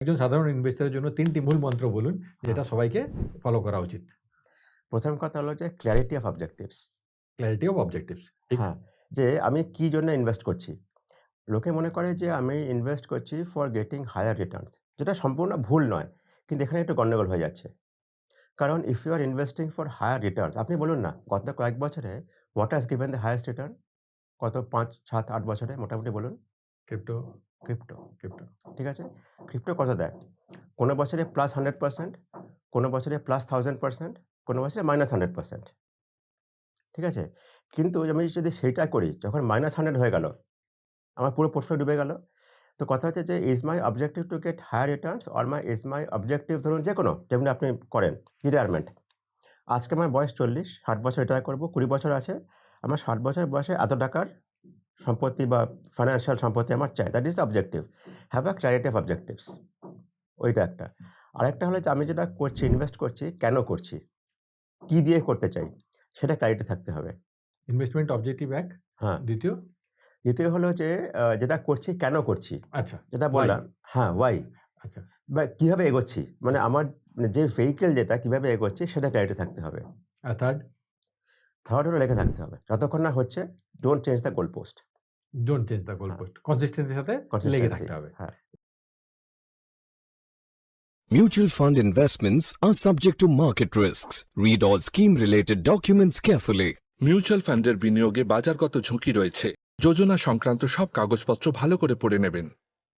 একজন সাধারণ ইনভেস্টরের জন্য 3টি মূল মন্ত্র বলুন যেটা সবাইকে ফলো করা উচিত। প্রথম কথা হলো যে clarity of objectives. Clarity of objectives. ঠিক। হ্যাঁ, যে আমি কি জন্য ইনভেস্ট করছি। লোকে মনে করে যে আমি ইনভেস্ট করছি ফর গেটিং হায়ার রিটার্নস, যেটা সম্পূর্ণ ভুল নয়। কিন্তু এখানে একটু গন্ডগোল হয়ে যাচ্ছে। কারণ if you are investing for higher returns, আপনি বলুন না গত কয়েক বছরে what has given the highest return? গত ৫, ৭, ৮ বছরে মোটামুটি বলুন? ক্রিপ্টো। ক্রিপ্টো। ক্রিপ্টো। ঠিক আছে? ক্রিপ্টো কত দেয়? কোনো বছরে +100%, কোনো বছরে +1000%, কোনো বছরে -100%। ঠিক আছে? কিন্তু আমি যদি সেইটা করি, যখন -100 হয়ে গেল, আমার পুরো পোর্টফোলিও ডুবে গেল। তো কথা হচ্ছে যে is my objective to get higher returns or is my objective ধরুন যেকোনো যেমনি আপনি করেন রিটায়ারমেন্ট। আজকে আমার বয়স ৪০, ৬০ বছর রিটায়ার করব, ২০ বছর আছে। আমার ৬০ বছর বয়সে এত টাকার সম্পত্তি বা ফাইন্যান্সিয়াল সম্পত্তি আমার চাই। That is the objective. Have a clarity of objectives. ওইটা একটা। আরেকটা হলো যে আমি যেটা করছি, ইনভেস্ট করছি, কেন করছি? কি দিয়ে করতে চাই? সেটা ক্ল্যারিটি থাকতে হবে। ইনভেস্টমেন্ট অবজেক্টিভ ১, হ্যাঁ। দ্বিতীয়? দ্বিতীয় হলো যে যেটা করছি, কেন করছি? আচ্ছা, যেটা why? বললাম হ্যাঁ, why? আচ্ছা, বা কিভাবে এগোচ্ছি? মানে আচ্ছা। আমার যে ভেহিকল যেটা কিভাবে এগোচ্ছি সেটা ক্ল্যারিটি থাকতে হবে। আর থার্ড? থার্ড হলো লেখা থাকতে হবে। যতক্ষণ না হচ্ছে don't change the goal post. Don't change the গোল হ্যাঁ, পোস্ট। কনসিস্টেন্সির সাথে লেগে কনসিস্টেন্সি। থাকতে হবে। হ্যাঁ। Mutual fund investments are subject to market risks. Read all scheme related documents carefully. Mutual ফান্ডের বিনিয়োগে বাজারগত ঝুঁকি রয়েছে। যোজনা সংক্রান্ত সব কাগজপত্র ভালো করে পড়ে নেবেন।